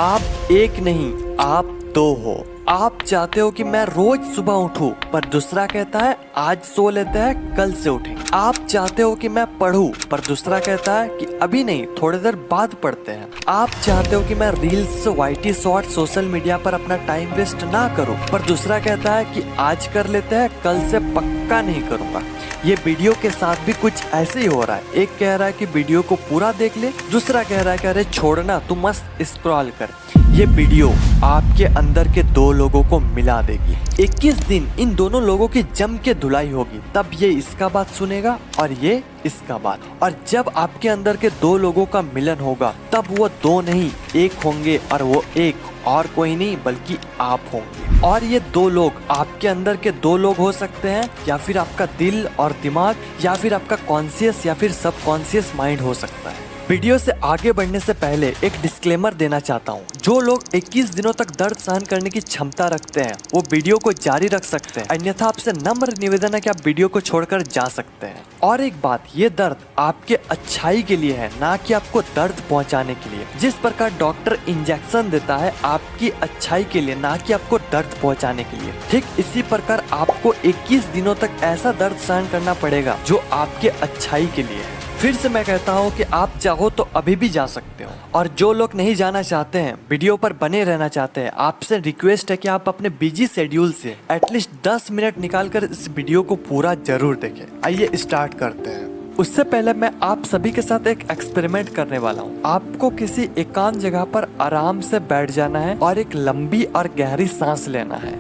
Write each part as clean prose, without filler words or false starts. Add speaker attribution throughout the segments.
Speaker 1: आप एक नहीं, आप दो हो। आप चाहते हो कि मैं रोज सुबह उठूं, पर दूसरा कहता है आज सो लेते हैं, कल से उठेंगे। आप चाहते हो कि मैं पढूं, पर दूसरा कहता है कि अभी नहीं, थोड़ी देर बाद पढ़ते हैं। आप चाहते हो कि मैं reels, YT short, social media पर अपना टाइम वेस्ट ना करूं, पर दूसरा कहता है कि आज कर लेते हैं, कल से पक्का नहीं करूंगा। ये वीडियो के साथ भी कुछ ऐसे ही हो रहा है। एक कह रहा है कि वीडियो को पूरा देख ले, दूसरा कह रहा है कि अरे छोड़ना, तू मस्त स्क्रॉल कर। ये वीडियो आपके अंदर के दो लोगों को मिला देगी। 21 दिन इन दोनों लोगों की जम के धुलाई होगी, तब ये इसका बात सुनेगा और ये इसका बात। और जब आपके अंदर के दो लोगों का मिलन होगा, तब वो दो नहीं एक होंगे, और वो एक और कोई नहीं बल्कि आप होंगे। और ये दो लोग आपके अंदर के दो लोग हो सकते हैं, या फिर आपका दिल और दिमाग, या फिर आपका कॉन्शियस या फिर सबकॉन्शियस माइंड हो सकता है। वीडियो से आगे बढ़ने से पहले एक डिस्क्लेमर देना चाहता हूँ। जो लोग 21 दिनों तक दर्द सहन करने की क्षमता रखते हैं, वो वीडियो को जारी रख सकते हैं, अन्यथा आपसे नम्र निवेदन है कि आप वीडियो को छोड़कर जा सकते हैं। और एक बात, ये दर्द आपके अच्छाई के लिए है, ना कि आपको दर्द पहुंचाने के लिए। जिस प्रकार डॉक्टर इंजेक्शन देता है आपकी अच्छाई के लिए, ना कि आपको दर्द पहुंचाने के लिए, ठीक इसी प्रकार आपको 21 दिनों तक ऐसा दर्द सहन करना पड़ेगा जो आपके अच्छाई के लिए है। फिर से मैं कहता हूँ कि आप चाहो तो अभी भी जा सकते हो। और जो लोग नहीं जाना चाहते हैं, वीडियो पर बने रहना चाहते हैं, आपसे रिक्वेस्ट है कि आप अपने बिजी शेड्यूल से एटलीस्ट 10 मिनट निकालकर इस वीडियो को पूरा जरूर देखें। आइए स्टार्ट करते हैं। उससे पहले मैं आप सभी के साथ एक एक्सपेरिमेंट करने वाला हूँ। आपको किसी एकांत जगह पर आराम से बैठ जाना है और एक लंबी और गहरी सांस लेना है।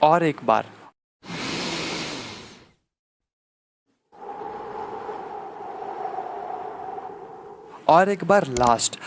Speaker 1: और एक बार। और एक बार लास्ट।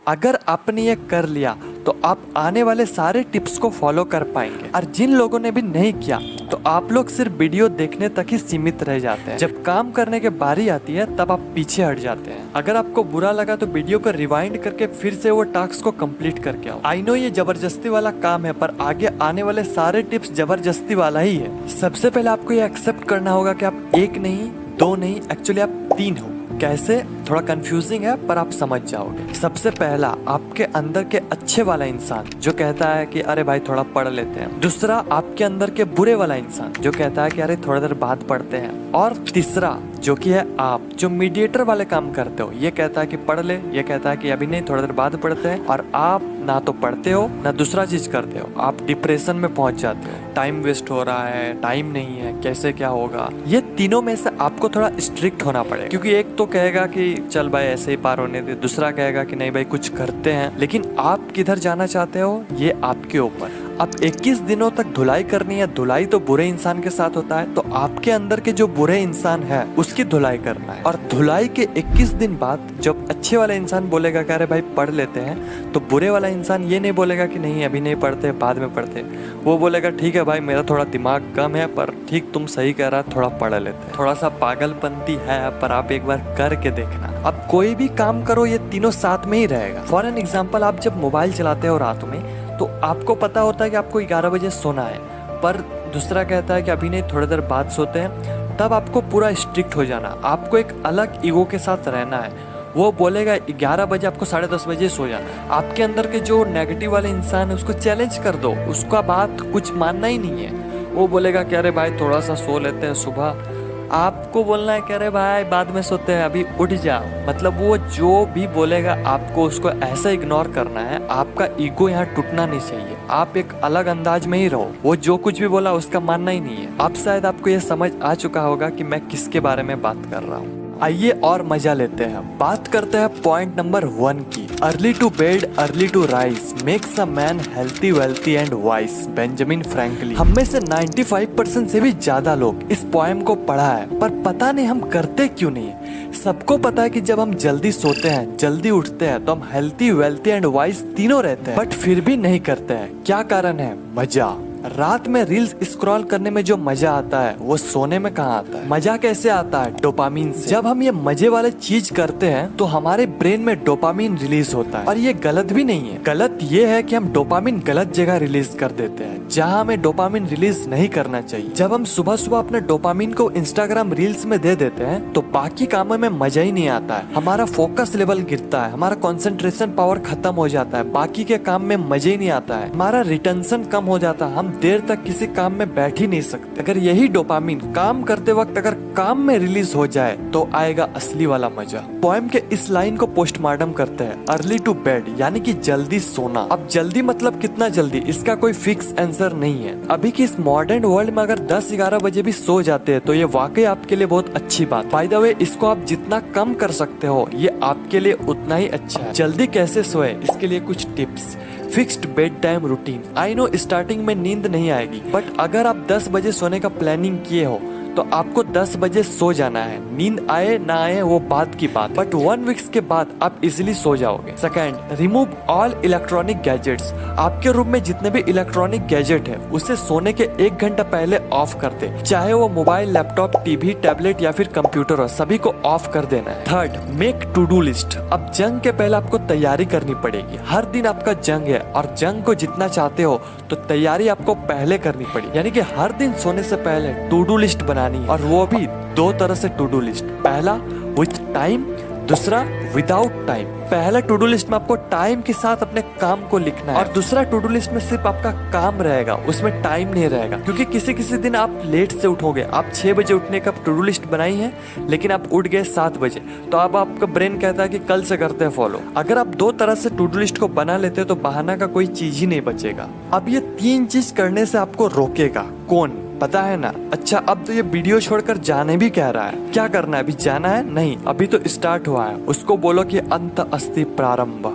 Speaker 1: अगर आपने ये कर लिया तो आप आने वाले सारे टिप्स को फॉलो कर पाएंगे। और जिन लोगों ने भी नहीं किया, तो आप लोग सिर्फ वीडियो देखने तक ही सीमित रह जाते हैं। जब काम करने की बारी आती है, तब आप पीछे हट जाते हैं। अगर आपको बुरा लगा तो वीडियो को रिवाइंड करके फिर से वो टास्क को कंप्लीट करके आओ। आई नो ये जबरदस्ती वाला काम है, पर आगे आने वाले सारे टिप्स जबरदस्ती वाला ही है। सबसे पहले आपको ये एक्सेप्ट करना होगा कि आप एक नहीं, दो नहीं, एक्चुअली आप 3 हो। कैसे? थोड़ा कंफ्यूजिंग है, पर आप समझ जाओगे। सबसे पहला, आपके अंदर के अच्छे वाला इंसान जो कहता है कि अरे भाई थोड़ा पढ़ लेते हैं। दूसरा, आपके अंदर के बुरे वाला इंसान जो कहता है कि अरे थोड़ी देर बाद पढ़ते हैं। और तीसरा जो कि है आप, जो मीडिएटर वाले काम करते हो। ये कहता है कि पढ़ ले, ये कहता है कि अभी नहीं, थोड़ी देर बाद पढ़ते हैं। और आप ना तो पढ़ते हो ना दूसरा चीज करते हो, आप डिप्रेशन में पहुंच जाते हो। टाइम वेस्ट हो रहा है, टाइम नहीं है, कैसे क्या होगा। ये तीनों में से आपको थोड़ा स्ट्रिक्ट होना पड़ेगा, क्योंकि एक तो कहेगा कि चल भाई ऐसे ही पार होने दे, दूसरा कहेगा कि नहीं भाई कुछ करते हैं। लेकिन आप किधर जाना चाहते हो, ये आपके ऊपर। अब 21 दिनों तक धुलाई करनी है। धुलाई तो बुरे इंसान के साथ होता है, तो आपके अंदर के जो बुरे इंसान है उसकी धुलाई करना है। और धुलाई के 21 दिन बाद जब अच्छे वाला इंसान बोलेगा कि अरे भाई पढ़ लेते हैं, तो बुरे वाला इंसान ये नहीं बोलेगा कि नहीं अभी नहीं पढ़ते, बाद में पढ़ते। वो बोलेगा ठीक है भाई, मेरा थोड़ा दिमाग कम है, पर ठीक तुम सही कह रहा, थोड़ा पढ़ लेते हैं। थोड़ा सा पागलपंती है, पर आप एक बार करके देखना। अब कोई भी काम करो, ये तीनों साथ में ही रहेगा। फॉर एन एग्जाम्पल, आप जब मोबाइल चलाते हो रात में, तो आपको पता होता है कि आपको 11 बजे सोना है, पर दूसरा कहता है कि अभी नहीं, थोड़ी देर बाद सोते हैं। तब आपको पूरा स्ट्रिक्ट हो जाना, आपको एक अलग ईगो के साथ रहना है। वो बोलेगा 11 बजे, आपको 10:30 बजे सो जाना है। आपके अंदर के जो नेगेटिव वाले इंसान है उसको चैलेंज कर दो, उसका बात कुछ मानना ही नहीं है। वो बोलेगा कि अरे भाई थोड़ा सा सो लेते हैं सुबह। आपको बोलना है कि अरे भाई बाद में सोते हैं, अभी उठ जाओ। मतलब वो जो भी बोलेगा आपको उसको ऐसा इग्नोर करना है। आपका ईगो यहाँ टूटना नहीं चाहिए, आप एक अलग अंदाज में ही रहो। वो जो कुछ भी बोला उसका मानना ही नहीं है। अब शायद आपको ये समझ आ चुका होगा कि मैं किसके बारे में बात कर रहा हूँ। आइए और मजा लेते हैं। बात करते हैं पॉइंट नंबर 1 की। Early to bed, early to rise makes a man healthy, wealthy and wise. Benjamin Franklin. हम में से 95% से भी ज्यादा लोग इस पोएम को पढ़ा है, पर पता नहीं हम करते क्यों नहीं। सबको पता है कि जब हम जल्दी सोते हैं, जल्दी उठते हैं, तो हम हेल्थी, वेल्थी एंड वाइस तीनों रहते हैं, बट फिर भी नहीं करते हैं। क्या कारण है? मजा। रात में रील्स स्क्रॉल करने में जो मजा आता है वो सोने में कहाँ आता है? मजा कैसे आता है? डोपामीन से। जब हम ये मजे वाले चीज करते हैं तो हमारे ब्रेन में डोपामीन रिलीज होता है, और ये गलत भी नहीं है। गलत ये है कि हम डोपामीन गलत जगह रिलीज कर देते हैं जहाँ हमें डोपामीन रिलीज नहीं करना चाहिए। जब हम सुबह सुबह अपने डोपामीन को इंस्टाग्राम रील्स में दे देते हैं तो बाकी कामों में मजा ही नहीं आता है, हमारा फोकस लेवल गिरता है, हमारा कंसंट्रेशन पावर खत्म हो जाता है, बाकी के काम में मजे ही नहीं आता है, हमारा रिटेंशन कम हो जाता है, हम देर तक किसी काम में बैठ ही नहीं सकते। अगर यही डोपामीन काम करते वक्त अगर काम में रिलीज हो जाए तो आएगा असली वाला मजा। पोएम के इस लाइन को पोस्टमार्टम करते हैं अर्ली टू बेड, यानी कि जल्दी सोना। अब जल्दी मतलब कितना जल्दी, इसका कोई फिक्स आंसर नहीं है। अभी की इस मॉडर्न वर्ल्ड में अगर 10-11 बजे भी सो जाते हैं तो ये वाकई आपके लिए बहुत अच्छी बात। बाय द वे, इसको आप जितना कम कर सकते हो ये आपके लिए उतना ही अच्छा है। जल्दी कैसे सोए, इसके लिए कुछ tips. Fixed bed time routine. I know starting में नींद नहीं आएगी, बट अगर आप 10 बजे सोने का प्लानिंग किए हो तो आपको 10 बजे सो जाना है। नींद आए ना आए वो बात की बात, बट 1 वीक्स के बाद आप इजिली सो जाओगे। Second, remove all electronic gadgets. आपके रूम में जितने भी इलेक्ट्रॉनिक गैजेट है उसे सोने के 1 घंटा पहले ऑफ कर दे, चाहे वो मोबाइल, लैपटॉप, टीवी, टैबलेट या फिर कंप्यूटर हो, सभी को ऑफ कर देना है। Third, make to do list. अब जंग के पहले आपको तैयारी करनी पड़ेगी। हर दिन आपका जंग है और जंग को जितना चाहते हो तो तैयारी आपको पहले करनी पड़ेगी, यानी कि हर दिन सोने से पहले टू डू लिस्ट बनानी है, और वो भी 2 तरह से टू डू लिस्ट। पहला विथ टाइम, दूसरा विदाउट टाइम। पहला टू डू लिस्ट में आपको टाइम के साथ अपने काम को लिखना है, और दूसरा टू डू लिस्ट में सिर्फ आपका काम रहेगा, उसमें टाइम नहीं रहेगा। क्योंकि किसी किसी दिन आप लेट से उठोगे, आप 6 बजे उठने का टू डू लिस्ट बनाई है लेकिन आप उठ गए 7 बजे, तो अब आपका ब्रेन कहता है कि कल से करते हैं फॉलो। अगर आप 2 तरह से टू डू लिस्ट को बना लेते हो तो बहाना का कोई चीज ही नहीं बचेगा। अब ये 3 चीज करने से आपको रोकेगा कौन, पता है ना? अच्छा, अब तो ये वीडियो छोड़कर जाने भी कह रहा है। क्या करना है? अभी जाना है? नहीं, अभी तो स्टार्ट हुआ है। उसको बोलो कि अंत अस्ति प्रारंभ।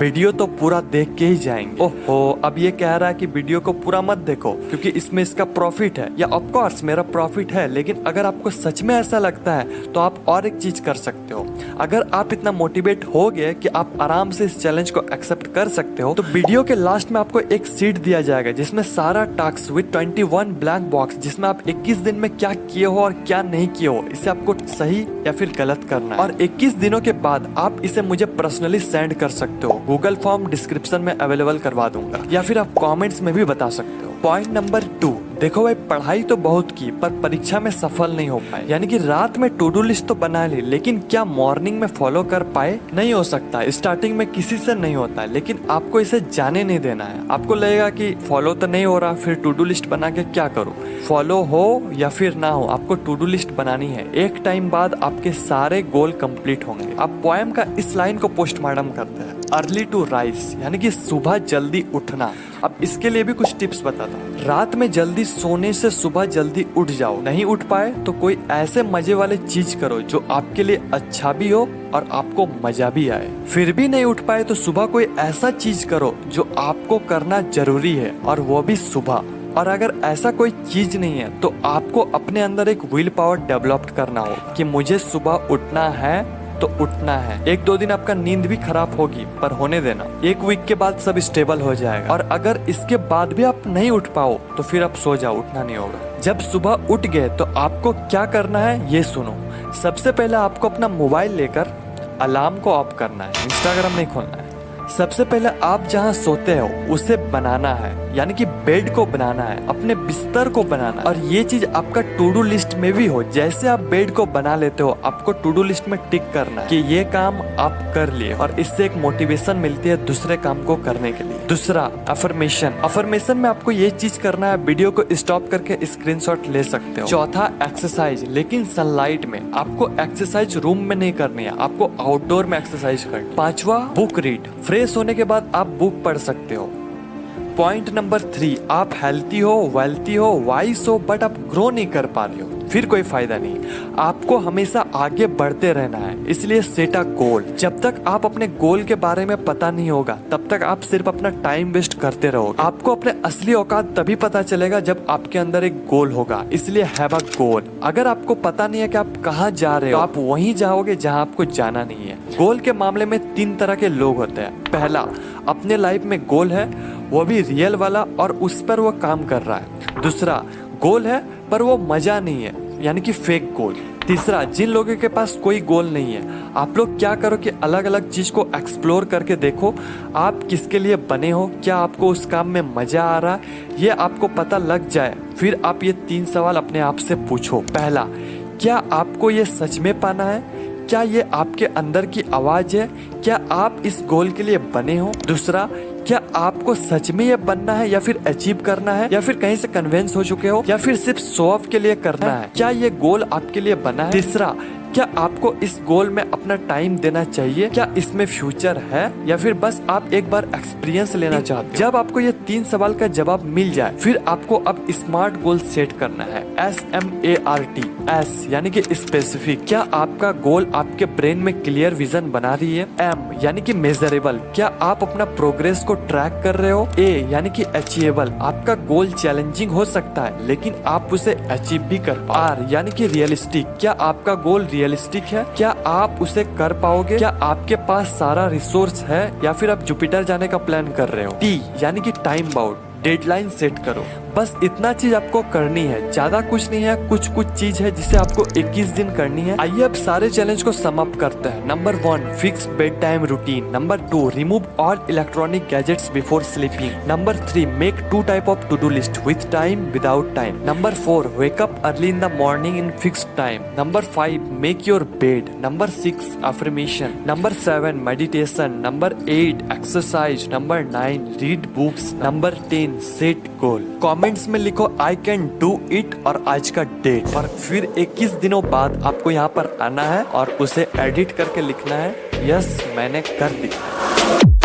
Speaker 1: वीडियो तो पूरा देख के ही जाएंगे। ओहो, अब ये कह रहा है कि वीडियो को पूरा मत देखो क्योंकि इसमें इसका प्रॉफिट है। या ऑफ कोर्स मेरा प्रॉफिट है, लेकिन अगर आपको सच में ऐसा लगता है तो आप और एक चीज कर सकते हो। अगर आप इतना मोटिवेट हो गए कि आप आराम से इस चैलेंज को एक्सेप्ट कर सकते हो तो वीडियो के लास्ट में आपको एक सीट दिया जाएगा जिसमें सारा टास्क विद 21 ब्लैंक बॉक्स, जिसमें आप 21 दिन में क्या किए हो और क्या नहीं किए हो, इसे आपको सही या फिर गलत करना है। और 21 दिनों के बाद आप इसे मुझे पर्सनली सेंड कर सकते हो। गूगल फॉर्म डिस्क्रिप्शन में अवेलेबल करवा दूंगा, या फिर आप कमेंट्स में भी बता सकते हो। पॉइंट नंबर 2, देखो भाई, पढ़ाई तो बहुत की पर परीक्षा में सफल नहीं हो पाए, यानी कि रात में टू डू लिस्ट तो बना ली लेकिन क्या मॉर्निंग में फॉलो कर पाए? नहीं हो सकता। स्टार्टिंग में किसी से नहीं होता है, लेकिन आपको इसे जाने नहीं देना है। आपको लगेगा कि फॉलो तो नहीं हो रहा, फिर टू डू लिस्ट बना के क्या करूं? फॉलो हो या फिर ना हो, आपको टू डू लिस्ट बनानी है। एक टाइम बाद आपके सारे गोल कंप्लीट होंगे। अब पोएम का इस लाइन को पोस्टमार्टम करते हैं, अर्ली टू राइज, यानी कि सुबह जल्दी उठना। अब इसके लिए भी कुछ टिप्स बताता हूँ। रात में जल्दी सोने से सुबह जल्दी उठ जाओ। नहीं उठ पाए तो कोई ऐसे मजे वाले चीज करो जो आपके लिए अच्छा भी हो और आपको मजा भी आए। फिर भी नहीं उठ पाए तो सुबह कोई ऐसा चीज करो जो आपको करना जरूरी है, और वो भी सुबह। और अगर ऐसा कोई चीज नहीं है तो आपको अपने अंदर एक विल पावर डेवलप करना होगा कि मुझे सुबह उठना है तो उठना है। 1-2 दिन आपका नींद भी खराब होगी पर होने देना, 1 वीक के बाद सब स्टेबल हो जाएगा। और अगर इसके बाद भी आप नहीं उठ पाओ तो फिर आप सो जाओ, उठना नहीं होगा। जब सुबह उठ गए तो आपको क्या करना है ये सुनो। सबसे पहले आपको अपना मोबाइल लेकर अलार्म को ऑफ करना है, इंस्टाग्राम नहीं खोलना है। सबसे पहले आप जहाँ सोते हो उसे बनाना है, यानी कि बेड को बनाना है, अपने बिस्तर को बनाना है। और ये चीज आपका टू डू लिस्ट में भी हो। जैसे आप बेड को बना लेते हो आपको टू डू लिस्ट में टिक करना है कि ये काम आप कर लिए, और इससे एक मोटिवेशन मिलती है दूसरे काम को करने के लिए। दूसरा, अफर्मेशन। अफर्मेशन में आपको ये चीज करना है, वीडियो को स्टॉप करके स्क्रीनशॉट ले सकते हो। चौथा, एक्सरसाइज, लेकिन सनलाइट में। आपको एक्सरसाइज रूम में नहीं करनी है, आपको आउटडोर में एक्सरसाइज करनी है। पांचवा, बुक रीड। फ्रेश होने के बाद आप बुक पढ़ सकते हो। पॉइंट नंबर 3, आप हेल्थी हो, वेल्थी हो, वाइस हो, बट आप ग्रो नहीं कर पा रहे हो, फिर कोई फायदा नहीं। आपको हमेशा आगे बढ़ते रहना है, इसलिए सेट अ गोल। जब तक आप अपने गोल के बारे में पता नहीं होगा तब तक आप सिर्फ अपना टाइम वेस्ट करते रहोगे। आपको अपने असली औकात तभी पता चलेगा जब आपके अंदर एक गोल होगा, इसलिए हैव अ गोल। अगर आपको पता नहीं है कि आप कहाँ जा रहे हो, तो आप वहीं जाओगे जहाँ आपको जाना नहीं है। गोल के मामले में 3 तरह के लोग होते हैं। पहला, अपने लाइफ में गोल है, वो भी रियल वाला, और उस पर वो काम कर रहा है। दूसरा, गोल है पर वो मजा नहीं है, यानी कि फेक गोल। तीसरा, जिन लोगों के पास कोई गोल नहीं है, आप लोग क्या करो कि अलग अलग चीज को एक्सप्लोर करके देखो आप किसके लिए बने हो, क्या आपको उस काम में मजा आ रहा है, ये आपको पता लग जाए। फिर आप ये 3 सवाल अपने आप से पूछो। पहला, क्या आपको ये सच में पाना है? क्या ये आपके अंदर की आवाज है? क्या आप इस गोल के लिए बने हो? दूसरा, क्या आपको सच में ये बनना है या फिर अचीव करना है, या फिर कहीं से कन्विंस हो चुके हो, या फिर सिर्फ शो ऑफ के लिए करना है? क्या ये गोल आपके लिए बना है? तीसरा, क्या आपको इस गोल में अपना टाइम देना चाहिए? क्या इसमें फ्यूचर है, या फिर बस आप एक बार एक्सपीरियंस लेना चाहते हो? जब आपको ये 3 सवाल का जवाब मिल जाए, फिर आपको अब स्मार्ट गोल सेट करना है। SMART, S यानी कि स्पेसिफिक, क्या आपका गोल आपके ब्रेन में क्लियर विजन बना रही है? M यानी कि मेजरेबल, क्या आप अपना प्रोग्रेस को ट्रैक कर रहे हो? A यानी कि अचीवेबल, आपका गोल चैलेंजिंग हो सकता है लेकिन आप उसे अचीव भी कर पाओ। R यानी कि रियलिस्टिक, क्या आपका गोल रियलिस्टिक है? क्या आप उसे कर पाओगे? क्या आपके पास सारा रिसोर्स है, या फिर आप जुपिटर जाने का प्लान कर रहे हो? T यानी कि टाइम बाउंड, डेडलाइन सेट करो। बस इतना चीज आपको करनी है, ज्यादा कुछ नहीं है। कुछ चीज है जिसे आपको 21 दिन करनी है। आइए अब सारे चैलेंज को सम अप करते हैं। Number 1, fix bed time routine. Number 2, remove all electronic gadgets before sleeping. Number 3, make 2 type of to do list, with time, without time. Number 4, wake up early in the morning in fixed time. Number 5, make your bed. Number 6, affirmation. Number 7, meditation. Number 8, exercise. Number 9, read books. Number 10, set goal. Comments में लिखो I can do it और आज का date, और फिर 21 दिनों बाद आपको यहाँ पर आना है और उसे एडिट करके लिखना है यस मैंने कर दिया।